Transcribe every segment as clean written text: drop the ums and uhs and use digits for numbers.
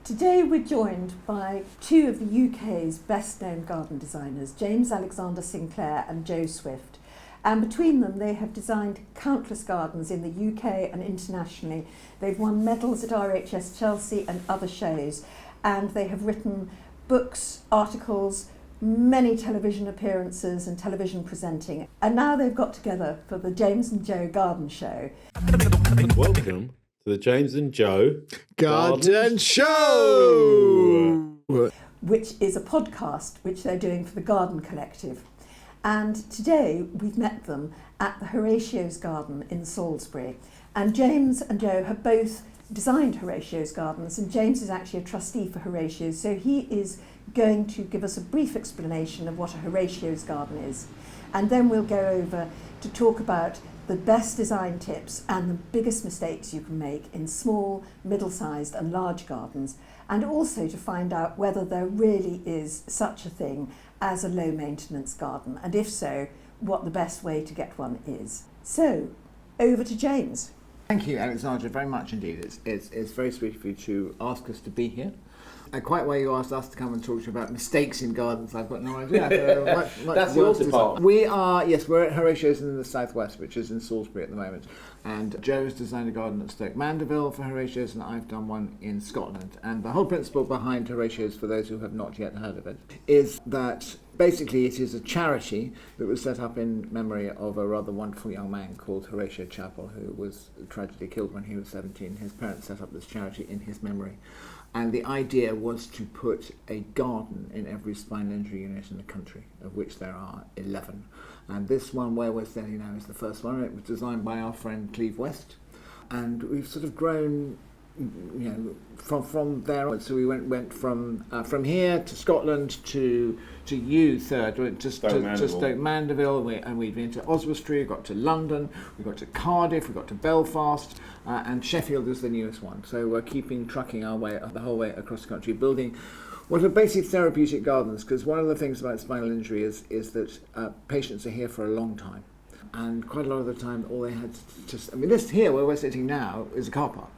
Today we're joined by two of the UK's best-known garden designers, James Alexander Sinclair and Joe Swift. And between them they have designed countless gardens in the UK and internationally. They've won medals at RHS Chelsea and other shows, and they have written books, articles, many television appearances and television presenting. And now they've got together for the James and Joe Garden Show. Welcome to the James and Joe Garden Show! Which is a podcast which they're doing for the Garden Collective. And today we've met them at the Horatio's Garden in Salisbury. And James and Joe have both designed Horatio's Gardens, and James is actually a trustee for Horatio's, so he is going to give us a brief explanation of what a Horatio's Garden is. And then we'll go over to talk about the best design tips and the biggest mistakes you can make in small, middle-sized and large gardens, and also to find out whether there really is such a thing as a low-maintenance garden, and if so, what the best way to get one is. So, over to James. Thank you, Alexandra, very much indeed. It's very sweet of you to ask us to be here. And quite why you asked us to come and talk to you about mistakes in gardens, I've got no idea. That's your department. We're at Horatio's in the southwest, which is in Salisbury at the moment. And Joe's designed a garden at Stoke Mandeville for Horatio's, and I've done one in Scotland. And the whole principle behind Horatio's, for those who have not yet heard of it, is that basically it is a charity that was set up in memory of a rather wonderful young man called Horatio Chappell, who was tragically killed when he was 17. His parents set up this charity in his memory. And the idea was to put a garden in every spinal injury unit in the country, of which there are 11. And this one where we're standing now is the first one. It was designed by our friend Cleve West. And we've sort of grown, from there. So we went from here to Scotland to you third, to Stoke Mandeville, and we've been to Oswestry, we got to London, we got to Cardiff, we got to Belfast, and Sheffield is the newest one. So we're trucking our way the whole way across the country, building what are basically therapeutic gardens, because one of the things about spinal injury is that patients are here for a long time, and quite a lot of the time all they had this here where we're sitting now is a car park.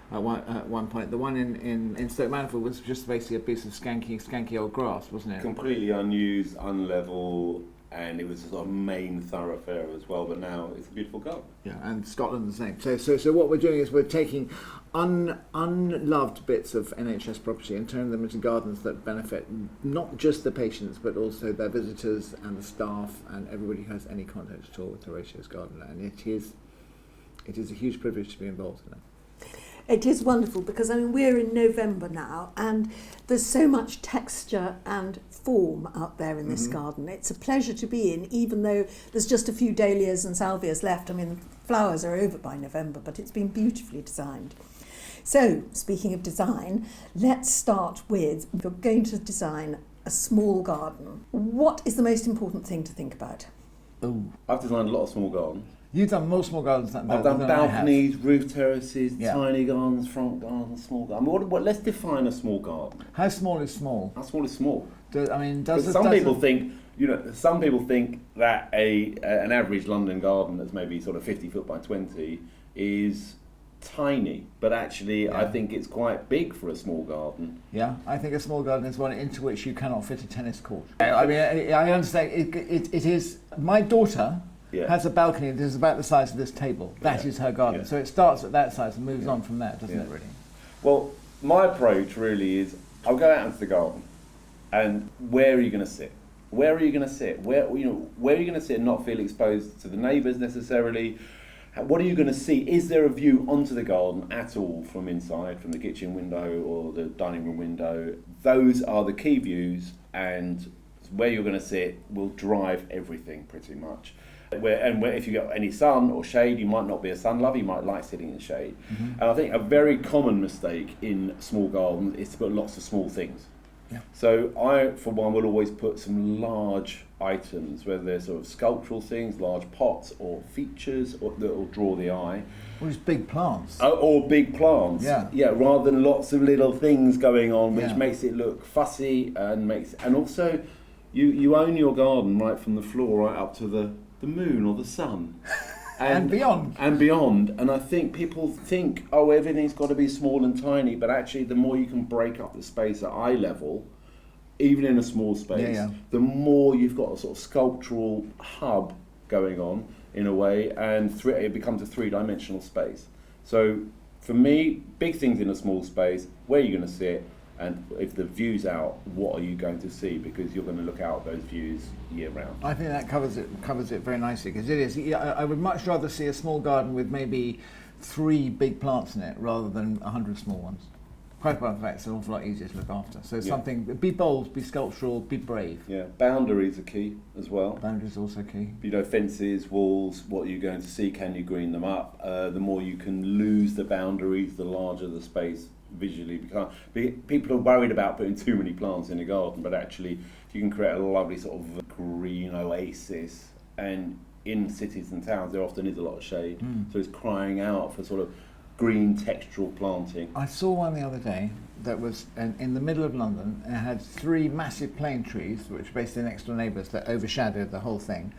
At one point, the one in Stoke Mandeville was just basically a piece of skanky old grass, wasn't it? Completely unused, unlevel, and it was a sort of main thoroughfare as well. But now it's a beautiful garden. Yeah, and Scotland the same. So what we're doing is we're taking unloved bits of NHS property and turning them into gardens that benefit not just the patients but also their visitors and the staff and everybody who has any contact at all with Horatio's Garden. And it is a huge privilege to be involved in it. It is wonderful because, we're in November now and there's so much texture and form out there in this garden. It's a pleasure to be in, even though there's just a few dahlias and salvias left. Flowers are over by November, but it's been beautifully designed. So, speaking of design, let's start with, you're going to design a small garden. What is the most important thing to think about? I've designed a lot of small gardens. You've done more small gardens than I've done balconies, roof terraces, Yeah. tiny gardens, front gardens, small gardens. Let's define a small garden. How small is small? How small is small? Some people think that an average London garden that's maybe sort of 50 foot by 20 is tiny, but actually Yeah. I think it's quite big for a small garden. Yeah, I think a small garden is one into which you cannot fit a tennis court. I understand. It is. My daughter has a balcony that is about the size of this table. That is her garden. So it starts at that size and moves on from there, doesn't it, really? Well, my approach really is I'll go out into the garden and where are you going to sit? Where are you going to sit? Where are you going to sit and not feel exposed to the neighbours necessarily? What are you going to see? Is there a view onto the garden at all from inside, from the kitchen window or the dining room window? Those are the key views, and where you're going to sit will drive everything pretty much. If you get any sun or shade, you might not be a sun lover, you might like sitting in the shade. And I think a very common mistake in small gardens is to put lots of small things. Yeah. So I, for one, will always put some large items, whether they're sort of sculptural things, large pots or features that will draw the eye. Or just big plants. Or big plants. Yeah, rather than lots of little things going on, which makes it look fussy and also you own your garden right from the floor right up to the moon or the sun. And beyond. And beyond. And I think people think, oh, everything's got to be small and tiny, but actually the more you can break up the space at eye level, even in a small space, the more you've got a sort of sculptural hub going on in a way, and it becomes a three-dimensional space. So for me, big things in a small space, where are you going to sit? And if the view's out, what are you going to see? Because you're going to look out those views year round. I think that covers it very nicely, because it is. I would much rather see a small garden with maybe 3 big plants in it rather than 100 small ones. Quite by the fact, it's an awful lot easier to look after. So something, be bold, be sculptural, be brave. Yeah, boundaries are key as well. Boundaries also key. Fences, walls, what are you going to see? Can you green them up? The more you can lose the boundaries, the larger the space visually becomes. People are worried about putting too many plants in a garden, but actually you can create a lovely sort of green oasis. And in cities and towns, there often is a lot of shade. So it's crying out for sort of green textural planting. I saw one the other day that was in the middle of London, and it had 3 massive plane trees, which were basically next door neighbours, that overshadowed the whole thing.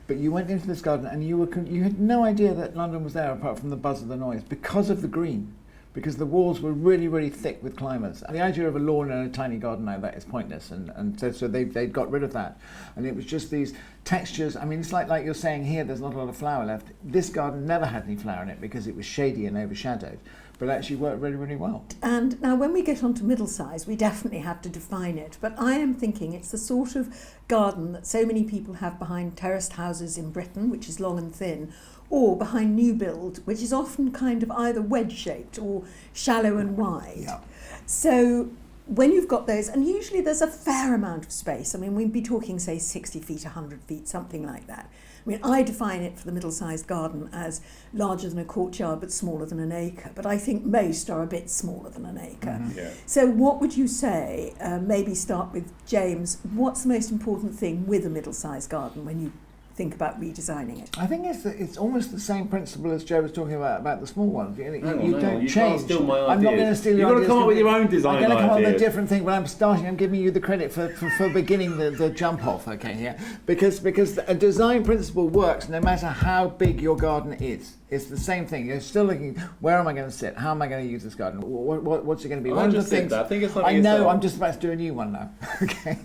But you went into this garden and you had no idea that London was there apart from the buzz of the noise, because of the green. Because the walls were really, really thick with climbers. And the idea of a lawn and a tiny garden like that is pointless, and so they got rid of that. And it was just these textures. I mean, it's like you're saying here, there's not a lot of flower left. This garden never had any flower in it because it was shady and overshadowed, but it actually worked really, really well. And now when we get onto middle size, we definitely have to define it. But I am thinking it's the sort of garden that so many people have behind terraced houses in Britain, which is long and thin, or behind new build, which is often kind of either wedge-shaped or shallow and wide. Yeah. So when you've got those, and usually there's a fair amount of space. I mean, we'd be talking, say, 60 feet, 100 feet, something like that. I mean, I define it for the middle-sized garden as larger than a courtyard but smaller than an acre. But I think most are a bit smaller than an acre. Mm-hmm. Yeah. So what would you say, maybe start with James, what's the most important thing with a middle-sized garden when you think about redesigning it? I think it's almost the same principle as Joe was talking about the small ones. You You don't can't change. steal my I'm not ideas. going to steal You've your got to ideas. come up with your own design I'm going to come up with a ideas. different thing, but I'm giving you the credit for beginning the jump off, okay, here. Because a design principle works no matter how big your garden is. It's the same thing. You're still looking, where am I going to sit? How am I going to use this garden? What's it going to be? I just said that. I think it's something I know, yourself. I'm just about to do a new one now. Okay.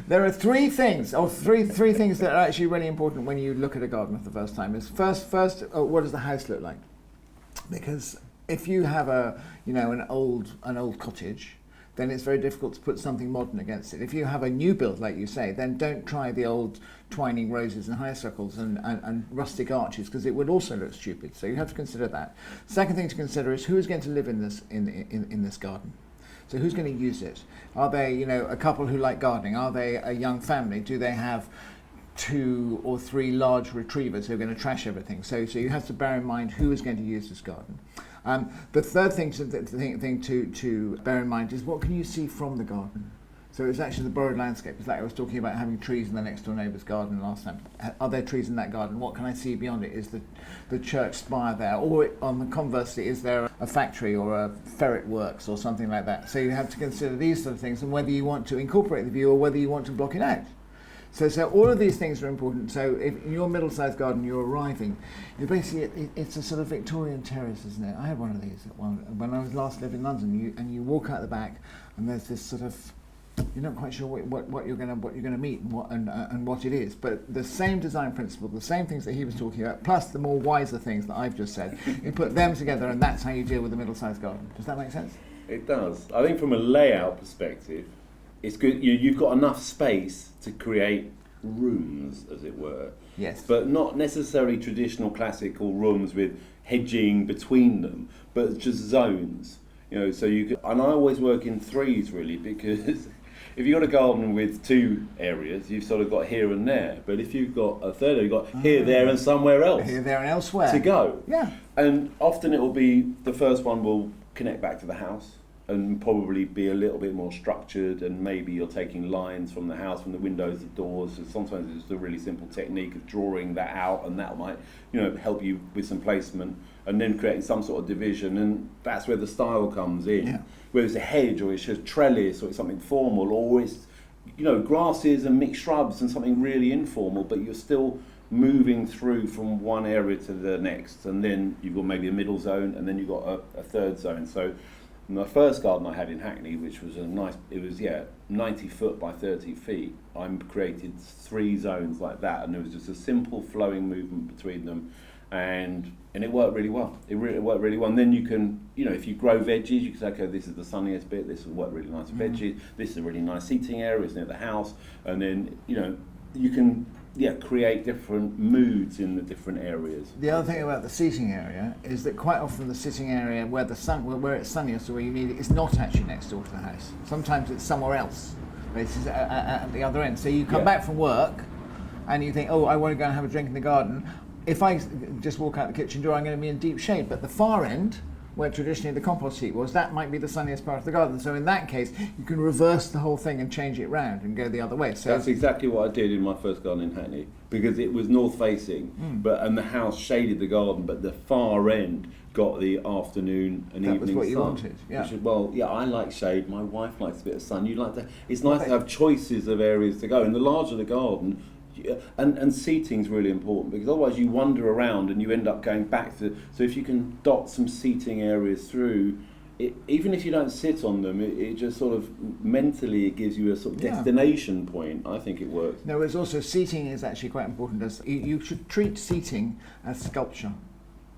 There are 3 things, or three things that are actually really important when you look at a garden for the first time. Is first, what does the house look like? Because if you have an old cottage, then it's very difficult to put something modern against it. If you have a new build, like you say, then don't try the old twining roses and honeysuckles and rustic arches, because it would also look stupid. So you have to consider that. Second thing to consider is who's going to live in this garden. So who's going to use it? Are they, a couple who like gardening? Are they a young family? Do they have 2 or 3 large retrievers who are going to trash everything? So you have to bear in mind who is going to use this garden. The third thing to bear in mind is what can you see from the garden? So it's actually the borrowed landscape. It's like I was talking about having trees in the next door neighbour's garden last time. Are there trees in that garden? What can I see beyond it? Is the church spire there? Or on the conversely, is there a factory or a ferret works or something like that? So you have to consider these sort of things and whether you want to incorporate the view or whether you want to block it out. So all of these things are important. So if in your middle-sized garden you're arriving, it's a sort of Victorian terrace, isn't it? I had one of these when I was last living in London. You walk out the back and there's this sort of, you're not quite sure what you're going to meet and what it is. But the same design principle, the same things that he was talking about, plus the more wiser things that I've just said, you put them together and that's how you deal with a middle-sized garden. Does that make sense? It does. I think from a layout perspective, it's good. You've got enough space to create rooms, as it were. Yes. But not necessarily traditional classical rooms with hedging between them, but just zones. So you could, and I always work in 3s really, because if you've got a garden with 2 areas, you've sort of got here and there. But if you've got a third, you've got here, there, and somewhere else. Here, there, and elsewhere. To go. Yeah. And often it will be, the first one will connect back to the house and probably be a little bit more structured, and maybe you're taking lines from the house, from the windows, the doors. And sometimes it's just a really simple technique of drawing that out, and that might, help you with some placement, and then creating some sort of division, and that's where the style comes in. Yeah. Whether it's a hedge, or it's just trellis, or it's something formal, or it's grasses and mixed shrubs and something really informal, but you're still moving through from one area to the next, and then you've got maybe a middle zone, and then you've got a third zone. So my first garden I had in Hackney, which was 90 foot by 30 feet, I created 3 zones like that, and there was just a simple flowing movement between them, and it worked really well. It worked really well. And then you can, if you grow veggies, you can say, okay, this is the sunniest bit, this will work really nice with veggies, this is a really nice seating area, it's near the house, and then, you can create different moods in the different areas. The other thing about the seating area is that quite often the sitting area where it's sunniest or where you need it is not actually next door to the house. Sometimes it's somewhere else, but it's at the other end. So you come back from work and you think, oh, I want to go and have a drink in the garden. If I just walk out the kitchen door, I'm going to be in deep shade. But the far end, where traditionally the compost heap was, that might be the sunniest part of the garden. So in that case, you can reverse the whole thing and change it round and go the other way. So that's exactly what I did in my first garden in Hackney, because it was north facing, and the house shaded the garden, but the far end got the afternoon and evening sun. That was what you wanted, yeah. I like shade. My wife likes a bit of sun. It's nice to have choices of areas to go. And the larger the garden, and seating's really important, because otherwise you wander around and you end up going back to. So if you can dot some seating areas through, even if you don't sit on them, it just sort of mentally it gives you a sort of destination point. I think it works. No, it's also seating is actually quite important. As you should treat seating as sculpture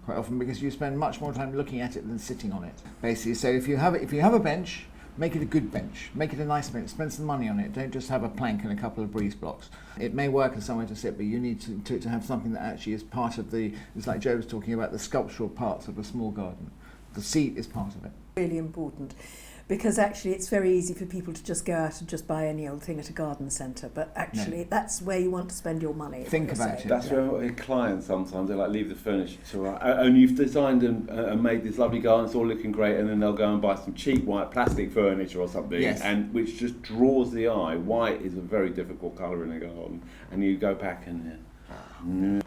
quite often, because you spend much more time looking at it than sitting on it, basically. So if you have a bench, make it a good bench, make it a nice bench, spend some money on it, don't just have a plank and a couple of breeze blocks. It may work as somewhere to sit, but you need to have something that actually is part of it's like Joe was talking about, the sculptural parts of a small garden. The seat is part of it. Really important, because actually it's very easy for people to just go out and just buy any old thing at a garden centre, but actually that's where you want to spend your money. Think about it. That's where clients sometimes, they leave the furniture to and you've designed and made this lovely garden, it's all looking great, and then they'll go and buy some cheap white plastic furniture or something, and which just draws the eye. White is a very difficult colour in a garden, and you go back and I'm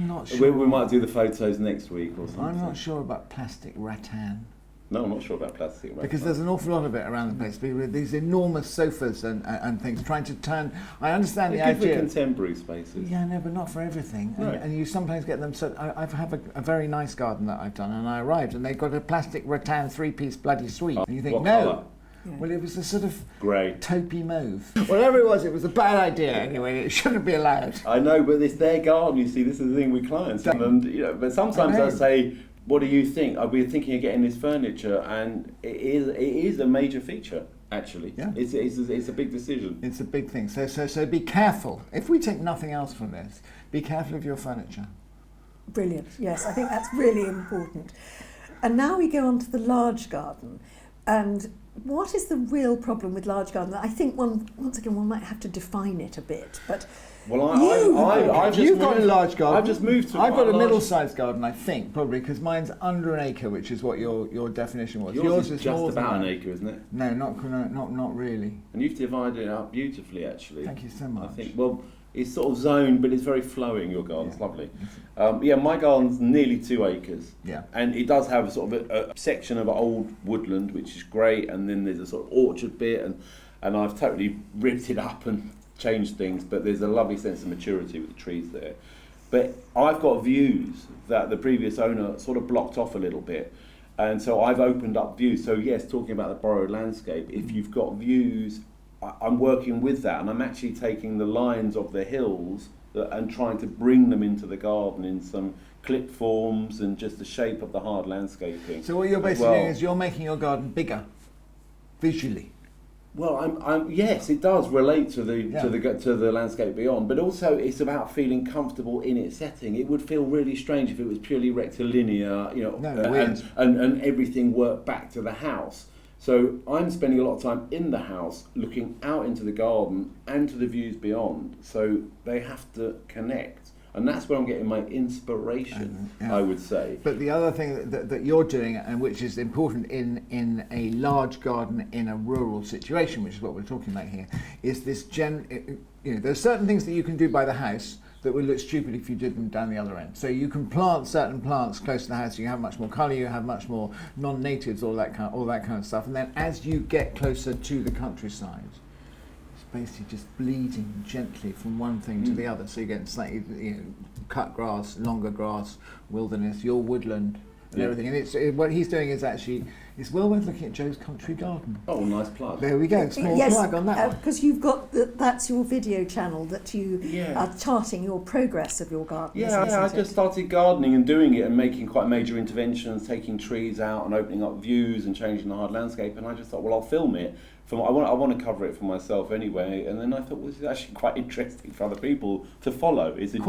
not sure. We might do the photos next week or something. I'm not sure about plastic rattan. No, I'm not sure about plastic rattan. Because there's an awful lot of it around the place. With these enormous sofas and things, trying to turn. I understand the idea. For contemporary spaces. Yeah, no, but not for everything. No. And you sometimes get them. So I have a very nice garden that I've done, and I arrived, and they've got a plastic rattan 3-piece bloody suite. And you think, what no. colour? Yeah. Well, it was a sort of grey, taupey mauve. Whatever it was a bad idea anyway. It shouldn't be allowed. I know, but it's their garden. You see, this is the thing with clients, and but sometimes I say, what do you think? I've been thinking of getting this furniture, and it is a major feature. Actually, it's a big decision. It's a big thing. So be careful. If we take nothing else from this, be careful of your furniture. Brilliant. Yes, I think that's really important. And now we go on to the large garden, and what is the real problem with large garden? I think one might have to define it a bit, but. Well, you've got a large garden. I've just moved to. I've got a middle-sized garden, I think, probably, because mine's under an acre, which is what your definition was. Yours is just about an acre, isn't it? No, not really. And you've divided it up beautifully, actually. Thank you so much. I think. Well, it's sort of zoned, but it's very flowing. Your garden's lovely. My garden's nearly 2 acres. Yeah. And it does have a sort of a section of old woodland, which is great, and then there's a sort of orchard bit, and I've totally ripped it up and changed things, but there's a lovely sense of maturity with the trees there. But I've got views that the previous owner sort of blocked off a little bit, and so I've opened up views. So yes, talking about the borrowed landscape, if you've got views, I'm working with that, and I'm actually taking the lines of the hills and trying to bring them into the garden in some clip forms and just the shape of the hard landscaping. So what you're basically doing is you're making your garden bigger, visually. Well, yes, it does relate to the landscape beyond, but also it's about feeling comfortable in its setting. It would feel really strange if it was purely rectilinear, and everything worked back to the house. So I'm spending a lot of time in the house, looking out into the garden and to the views beyond. So they have to connect. And that's where I'm getting my inspiration, I would say. But the other thing that you're doing, and which is important in a large garden in a rural situation, which is what we're talking about here, is this there's certain things that you can do by the house that would look stupid if you did them down the other end. So you can plant certain plants close to the house. You have much more colour. You have much more non-natives, all that kind of stuff. And then as you get closer to the countryside, basically just bleeding gently from one thing to the other. So you get slightly, cut grass, longer grass, wilderness, your woodland, and everything. And what he's doing is actually, it's well worth looking at Joe's country garden. Oh, nice plug. There we go, small plug on that one. Because you've got, that's your video channel that you are charting your progress of your garden. I just started gardening and doing it and making quite major interventions, taking trees out and opening up views and changing the hard landscape. And I just thought, well, I'll film it. I want to cover it for myself anyway. And then I thought, well, this is actually quite interesting for other people to follow. It's a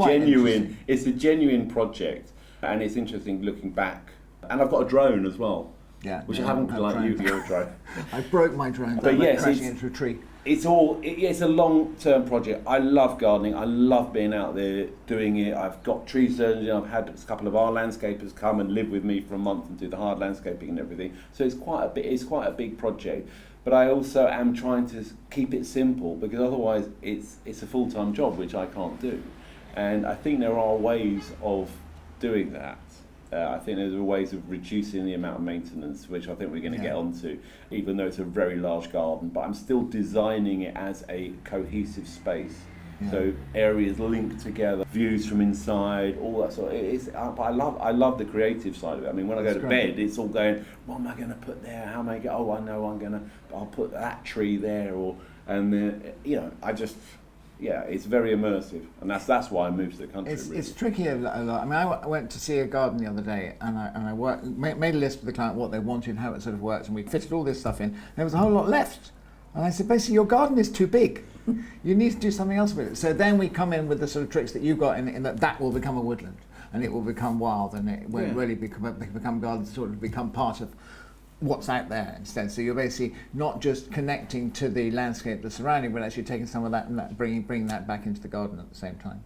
genuine project, and it's interesting looking back. And I've got a drone as well. Yeah, which I haven't like you, your drone. I broke my drone, but yes, crashing into a tree. It's a long-term project. I love gardening. I love being out there doing it. I've got tree surgeons. I've had a couple of our landscapers come and live with me for a month and do the hard landscaping and everything. So it's quite a big project. But I also am trying to keep it simple, because otherwise it's a full-time job, which I can't do. And I think there are ways of doing that. I think there's ways of reducing the amount of maintenance, which I think we're going to get onto, even though it's a very large garden. But I'm still designing it as a cohesive space. Yeah. So areas linked together, views from inside, all that sort of. I love the creative side of it. I mean, when I go to bed, it's all going, what am I going to put there? How am I going? Oh, I know I'll put that tree there, it's very immersive, and that's why I moved to the country. It's tricky a lot. I mean, I went to see a garden the other day, and I made a list for the client what they wanted, how it sort of worked, and we fitted all this stuff in. There was a whole lot left, and I said, basically, your garden is too big. You need to do something else with it. So then we come in with the sort of tricks that you've got in that will become a woodland, and it will become wild, and it will really become gardens, sort of become part of what's out there instead. So you're basically not just connecting to the landscape that's surrounding, but actually taking some of that and bringing that back into the garden at the same time.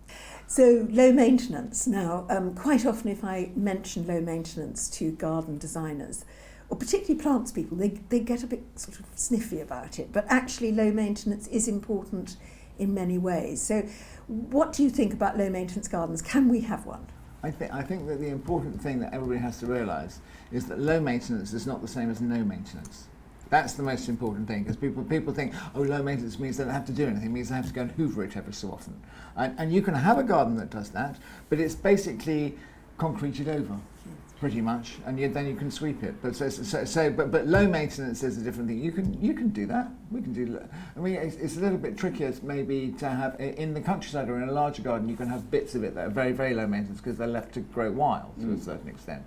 So low maintenance. Now, quite often if I mention low maintenance to garden designers, or particularly plants people, they get a bit sort of sniffy about it. But actually low maintenance is important in many ways. So what do you think about low maintenance gardens? Can we have one? I think that the important thing that everybody has to realise is that low maintenance is not the same as no maintenance. That's the most important thing, because people think, oh, low maintenance means they don't have to do anything, it means they have to go and hoover it every so often. And you can have a garden that does that, but it's basically concreted over, pretty much, and then you can sweep it. But low maintenance is a different thing. You can do that. We can do. I mean, it's a little bit trickier maybe to have in the countryside or in a larger garden. You can have bits of it that are very, very low maintenance because they're left to grow wild to a certain extent.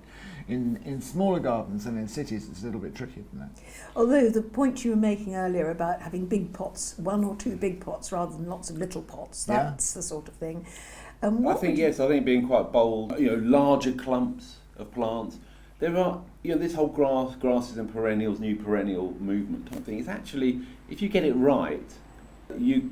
In smaller gardens and in cities, it's a little bit trickier than that. Although the point you were making earlier about having big pots, 1 or 2 big pots rather than lots of little pots, that's the sort of thing. I think being quite bold, larger clumps of plants. There are, this whole grasses and perennials, new perennial movement type thing. It's actually, if you get it right, you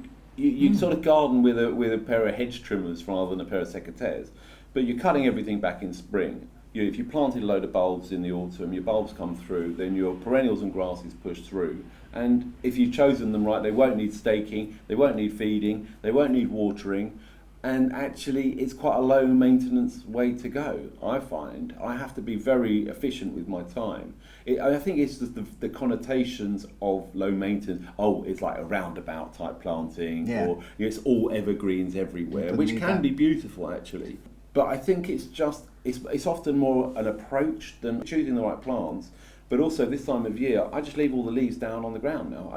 sort of garden with a pair of hedge trimmers rather than a pair of secateurs. But you're cutting everything back in spring. If you planted a load of bulbs in the autumn, your bulbs come through, then your perennials and grasses push through. And if you've chosen them right, they won't need staking, they won't need feeding, they won't need watering. And actually, it's quite a low maintenance way to go, I find. I have to be very efficient with my time. I think it's just the connotations of low maintenance. Oh, it's like a roundabout type planting, or it's all evergreens everywhere, which can be beautiful actually. But I think it's often more an approach than choosing the right plants. But also this time of year, I just leave all the leaves down on the ground now.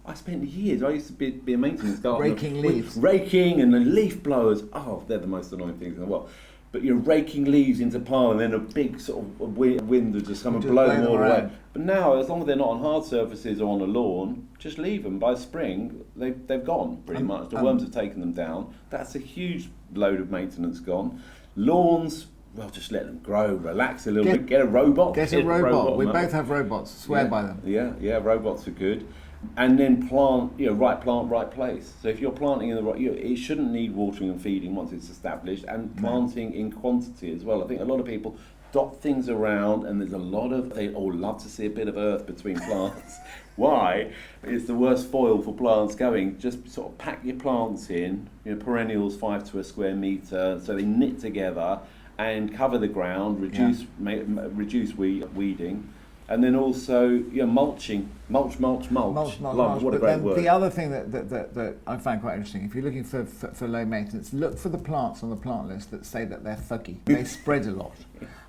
I spent years. I used to be a maintenance gardener. Raking leaves. Raking and the leaf blowers. Oh, they're the most annoying things in the world. But you're raking leaves into pile, and then a big sort of wind will just come and blow them all away. But now, as long as they're not on hard surfaces or on a lawn, just leave them. By spring, they've gone pretty much. The worms have taken them down. That's a huge load of maintenance gone. Lawns. Well, just let them grow, relax a little bit, get a robot. Get a robot. We both have robots, swear by them. Yeah, robots are good. And then plant, right plant, right place. So if you're planting in the right, it shouldn't need watering and feeding once it's established, and planting in quantity as well. I think a lot of people dot things around, and there's they all love to see a bit of earth between plants. Why? It's the worst foil for plants going. Just sort of pack your plants in, perennials 5 to a square metre, so they knit together, and cover the ground, reduce weeding, And then also, mulching. Mulch. What a But great then word. the other thing that I find quite interesting, if you're looking for low maintenance, look for the plants on the plant list that say that they're thuggy. They spread a lot.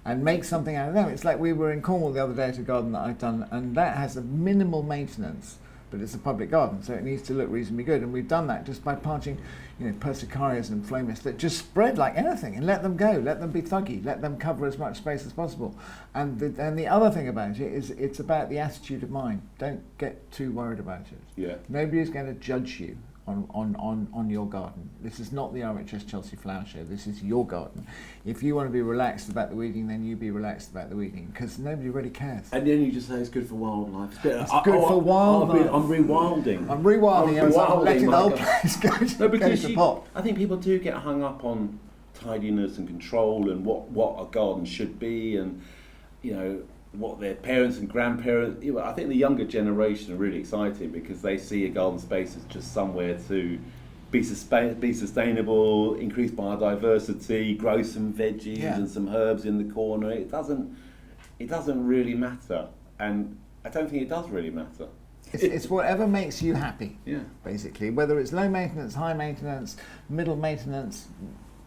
And make something out of them. It's like we were in Cornwall the other day at a garden that I've done, and that has a minimal maintenance, but it's a public garden, so it needs to look reasonably good. And we've done that just by planting, persicarias and phlomis that just spread like anything, and let them go, let them be thuggy, let them cover as much space as possible. And the other thing about it is it's about the attitude of mind. Don't get too worried about it. Yeah. Nobody's going to judge you on your garden. This is not the RHS Chelsea Flower Show. This is your garden. If you want to be relaxed about the weeding, then you be relaxed about the weeding, because nobody really cares. And then you just say it's good for wildlife. It's good for wildlife. I'm rewilding. I'm letting the whole place go to pot. I think people do get hung up on tidiness and control and what a garden should be, and what their parents and grandparents. I think the younger generation are really excited because they see a garden space as just somewhere to be sustainable, increase biodiversity, grow some veggies and some herbs in the corner. It doesn't really matter, and I don't think it does really matter. It's whatever makes you happy. Yeah. Basically, whether it's low maintenance, high maintenance, middle maintenance.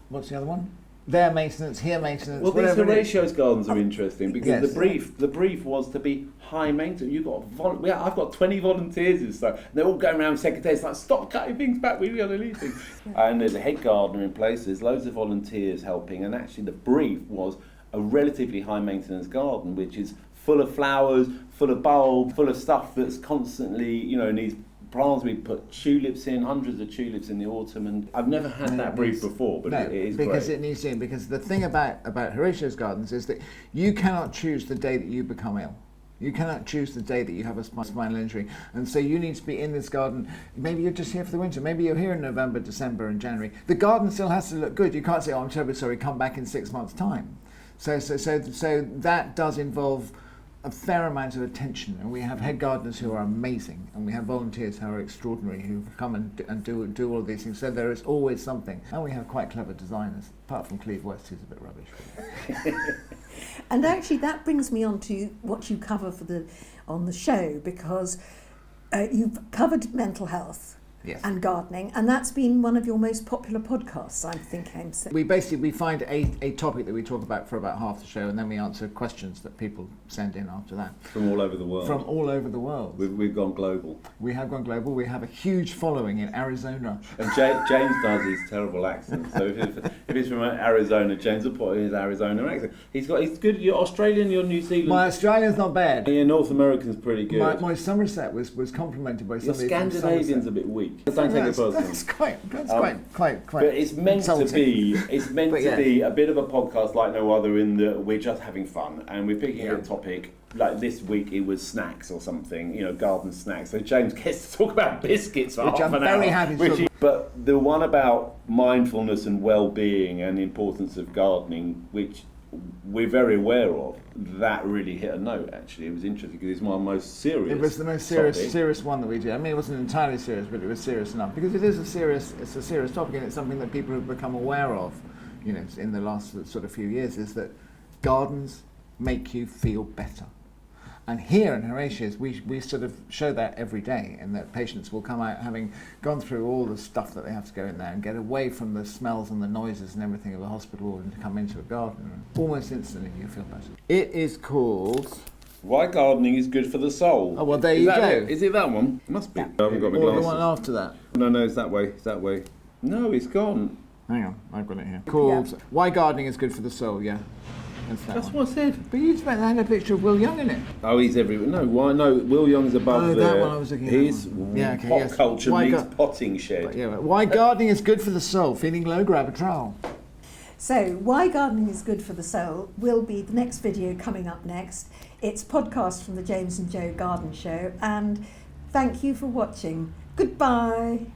What's the other one? There maintenance, here maintenance. Well, these Horatio's gardens are interesting because the brief was to be high maintenance. I've got 20 volunteers and stuff. They're all going around secretaries like, stop cutting things back. We're going to leave things. And there's a head gardener in place. There's loads of volunteers helping. And actually, the brief was a relatively high maintenance garden, which is full of flowers, full of bulb, full of stuff that's constantly, needs plants. We put tulips in, hundreds of tulips in the autumn, and I've never had that brief before, but it is because great. It needs to. Because the thing about Horatio's gardens is that you cannot choose the day that you become ill. You cannot choose the day that you have a spinal injury, and so you need to be in this garden. Maybe you're just here for the winter. Maybe you're here in November, December, and January. The garden still has to look good. You can't say, "Oh, I'm terribly sorry. Come back in 6 months' time." So that does involve a fair amount of attention, and we have head gardeners who are amazing, and we have volunteers who are extraordinary, who come and do all of these things. So there is always something, and we have quite clever designers, apart from Cleve West, who's a bit rubbish. And actually, that brings me on to what you cover on the show, because you've covered mental health. Yes. And gardening, and that's been one of your most popular podcasts, I think. We find a topic that we talk about for about half the show, and then we answer questions that people send in after that. From all over the world. We've gone global. We have gone global. We have a huge following in Arizona. And James does his terrible accent. So if he's from Arizona, James will put his Arizona accent. He's good. You're Australian, you're New Zealand. My Australian's not bad. Yeah, North American's pretty good. My Somerset was complimented by somebody. Your Scandinavian's a bit weak. Don't take it personally. That's quite. But it's meant to be. It's meant to be a bit of a podcast like no other, in that we're just having fun and we're picking a topic. Like this week, it was snacks or something. Garden snacks. So James gets to talk about biscuits for half an hour. Which I'm very happy to. But the one about mindfulness and well-being and the importance of gardening, which we're very aware of, that really hit a note. Actually, it was interesting because it's my most serious. It was the most serious one that we did. I mean, it wasn't entirely serious, but it was serious enough because it's a serious topic, and it's something that people have become aware of, in the last sort of few years, is that gardens make you feel better. And here in Horatio's, we sort of show that every day, and that patients will come out having gone through all the stuff that they have to go in there and get away from the smells and the noises and everything of a hospital, and to come into a garden. And almost instantly you feel better. It is called... Why gardening is good for the soul. Oh, well, there you go. Is it that one? It must be. I haven't got my Or glasses. the one after that. No, it's that way. It's that way. No, it's gone. Hang on, I've got it here. Called Why Gardening is Good for the Soul, yeah. That's what I said. But you meant that had a picture of Will Young in it. Oh, he's everywhere. No, why? No, Will Young's above there. Oh, that one I was looking at. His pop culture meets potting shed. But why gardening is good for the soul? Feeling low, grab a trowel. So, why gardening is good for the soul will be the next video coming up next. It's podcast from the James and Joe Garden Show, and thank you for watching. Goodbye.